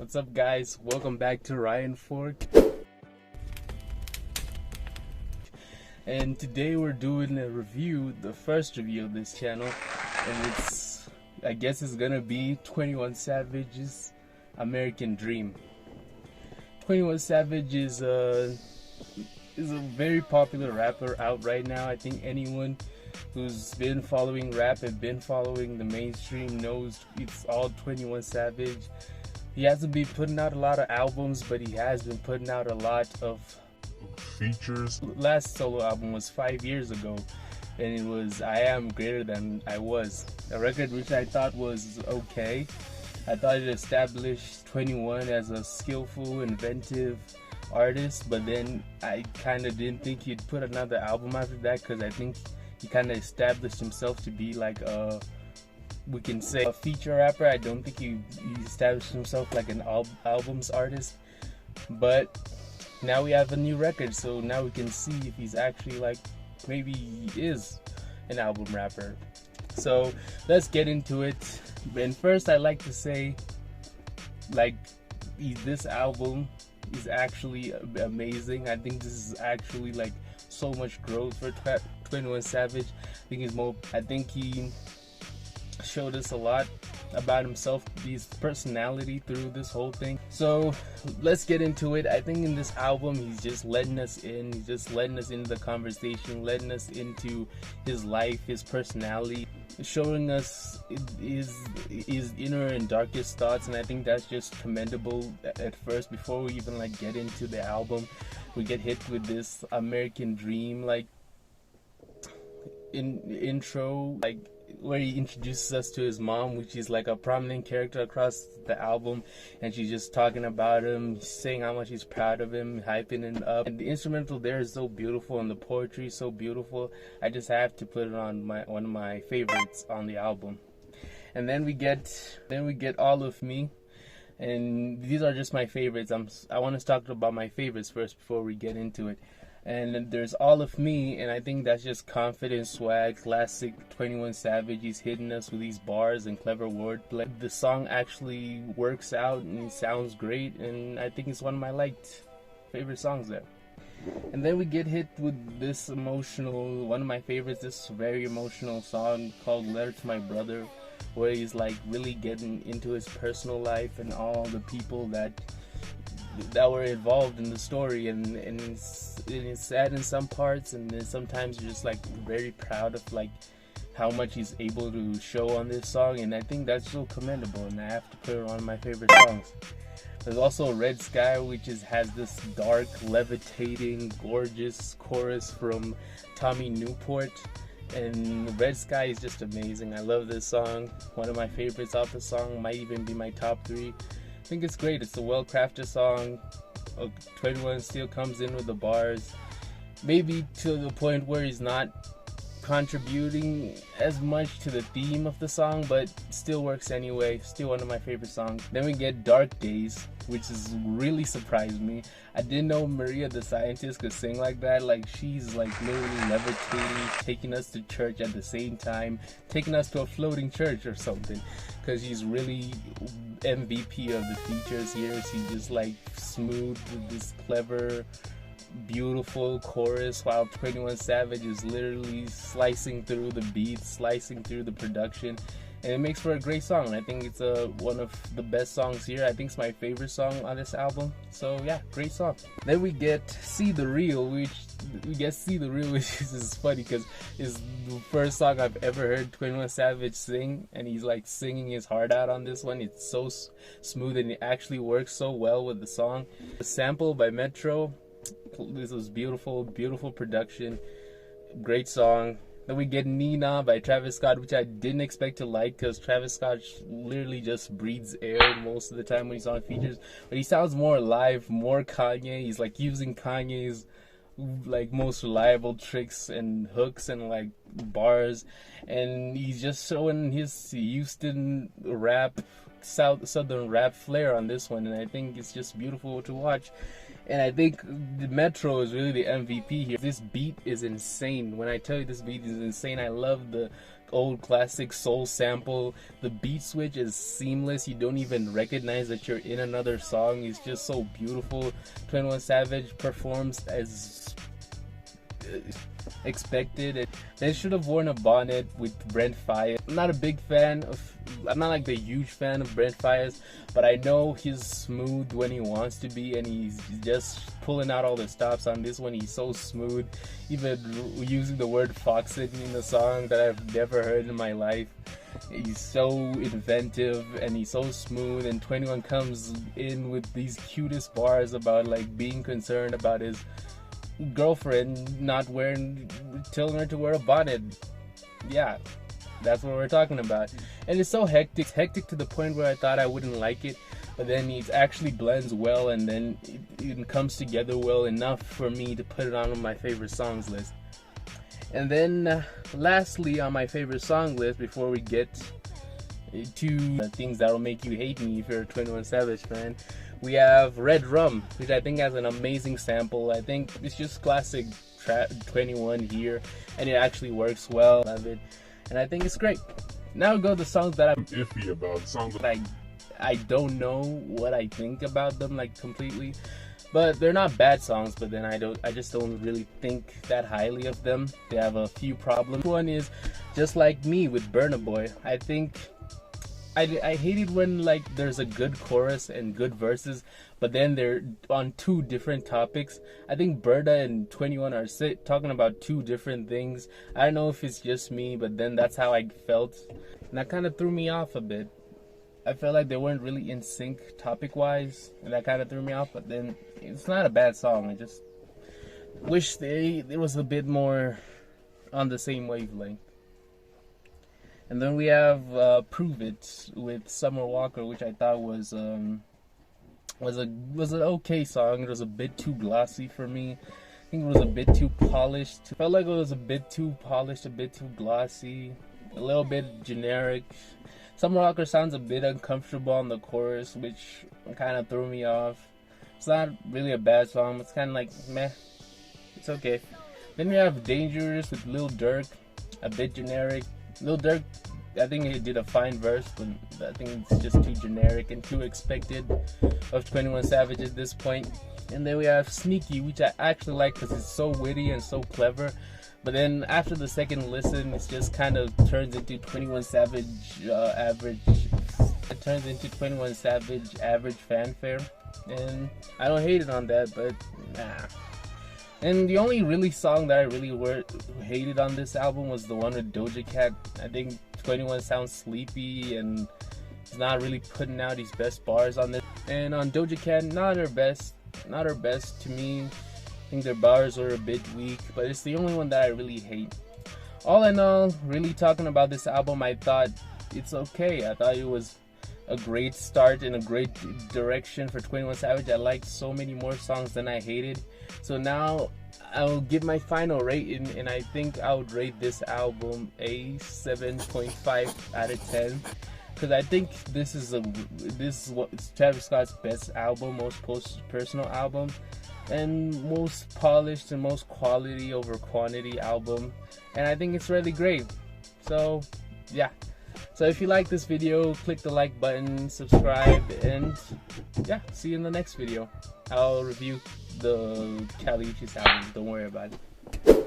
What's up, guys? Welcome back to Ryan Fork. And today we're doing a review, the first review of this channel, and I guess it's gonna be 21 Savage's American Dream. 21 Savage is a very popular rapper out right now. I think anyone who's been following rap and been following the mainstream knows it's all 21 Savage. He hasn't been putting out a lot of albums, but he has been putting out a lot of features. Last solo album was 5 years ago, and it was I Am Greater Than I Was, a record which I thought was okay. I thought it established 21 as a skillful, inventive artist, but then I kind of didn't think he'd put another album after that, because I think he kind of established himself to be like we can say a feature rapper. I don't think he established himself like an albums artist, but now we have a new record, so now we can see if he's actually like, maybe he is an album rapper. So let's get into it. And first, I like to say, like, this album is actually amazing. I think this is actually like so much growth for 21 Savage. I think he showed us a lot about himself, his personality through this whole thing. So let's get into it. I think in this album he's just letting us in. He's just letting us into the conversation, letting us into his life, his personality, showing us his inner and darkest thoughts. And I think that's just commendable at first. Before we even like get into the album, we get hit with this American Dream like intro, like where he introduces us to his mom, which is like a prominent character across the album, and she's just talking about him, saying how much she's proud of him, hyping him up. And the instrumental there is so beautiful, and the poetry is so beautiful. I just have to put it on one of my favorites on the album. And then we get All of Me, and these are just my favorites. I want to talk about my favorites first before we get into it. And there's All of Me, and I think that's just confident swag, classic 21 Savage. He's hitting us with these bars and clever wordplay. The song actually works out and it sounds great, and I think it's one of my favorite songs there. And then we get hit with this one of my favorites, this very emotional song called Letter to My Brother, where he's like really getting into his personal life and all the people that were involved in the story, and it's sad in some parts, and then sometimes you're just like very proud of like how much he's able to show on this song, and I think that's so commendable, and I have to put it on one of my favorite songs. There's also Red Sky, which has this dark, levitating, gorgeous chorus from Tommy Newport, and Red Sky is just amazing. I love this song. One of my favorites off the song, might even be my top 3. I think it's great. It's a well-crafted song. 21 still comes in with the bars, maybe to the point where he's not contributing as much to the theme of the song, but still works anyway. Still one of my favorite songs. Then we get Dark Days, which has really surprised me. I didn't know Maria the Scientist could sing like that. Like, she's like literally levitating, taking us to church at the same time, taking us to a floating church or something, because she's really MVP of the features here. She's just like smooth with this clever, beautiful chorus, while 21 Savage is literally slicing through the beats, slicing through the production, and it makes for a great song. I think it's one of the best songs here. I think it's my favorite song on this album. So yeah, great song. Then we get See the Real, which is funny because it's the first song I've ever heard 21 Savage sing, and he's like singing his heart out on this one. It's so smooth, and it actually works so well with the song. The sample by Metro, this was beautiful production, great song. Then we get Nina by Travis Scott, which I didn't expect to like, because Travis Scott literally just breathes air most of the time when he's on features, but he sounds more alive, more Kanye. He's like using Kanye's like most reliable tricks and hooks and like bars, and he's just showing his Houston rap, southern rap flair on this one, and I think it's just beautiful to watch. And I think the Metro is really the MVP here. This beat is insane. When I tell you this beat is insane, I love the old classic soul sample. The beat switch is seamless. You don't even recognize that you're in another song. It's just so beautiful. 21 Savage performs as expected. They should have worn a bonnet with Brent Faiyaz. I'm not a big fan of, I'm not like the huge fan of Brent Faiyaz, but I know he's smooth when he wants to be, and he's just pulling out all the stops on this one. He's so smooth, even using the word foxing in the song that I've never heard in my life. He's so inventive and he's so smooth, and 21 comes in with these cutest bars about like being concerned about his girlfriend not telling her to wear a bonnet. Yeah, that's what we're talking about. And it's so hectic to the point where I thought I wouldn't like it, but then it actually blends well, and then it comes together well enough for me to put it on my favorite songs list. And then lastly on my favorite song list, before we get to things that will make you hate me if you're a 21 Savage fan, we have Redrum, which I think has an amazing sample. I think it's just classic 21 here, and it actually works well. Love it, and I think it's great. Now go to songs that I'm iffy about. Songs that I don't know what I think about them like completely, but they're not bad songs. But then I just don't really think that highly of them. They have a few problems. One is Just Like Me with Burna Boy. I think I hate it when like there's a good chorus and good verses, but then they're on two different topics. I think Brudda and 21 are talking about two different things. I don't know if it's just me, but then that's how I felt, and that kind of threw me off a bit. I felt like they weren't really in sync topic wise, and that kind of threw me off. But then it's not a bad song. I just wish it was a bit more on the same wavelength. And then we have Prove It with Summer Walker, which I thought was an okay song. It was a bit too glossy for me. I think it was a bit too polished. Felt like it was a bit too polished, a bit too glossy, a little bit generic. Summer Walker sounds a bit uncomfortable on the chorus, which kind of threw me off. It's not really a bad song. It's kind of like meh. It's okay. Then we have Dangerous with Lil Durk, a bit generic. Lil Durk, I think he did a fine verse, but I think it's just too generic and too expected of 21 Savage at this point. And then we have Sneaky, which I actually like because it's so witty and so clever. But then after the second listen, it just kind of turns into 21 Savage average. It turns into 21 Savage average fanfare, and I don't hate it on that, but nah. And the only really song that I really hated on this album was the one with Doja Cat. I think 21 sounds sleepy and is not really putting out his best bars on this. And on Doja Cat, not her best to me. I think their bars were a bit weak, but it's the only one that I really hate. All in all, really talking about this album, I thought it's okay. I thought it was a great start and a great direction for 21 Savage. I liked so many more songs than I hated. So now I'll give my final rating, and I think I would rate this album a 7.5 out of 10. Because I think this is what Travis Scott's best album, most personal album, and most polished and most quality over quantity album. And I think it's really great. So yeah. So if you like this video, click the like button, subscribe, and yeah, see you in the next video. I'll review the Kaliuchi's album, don't worry about it.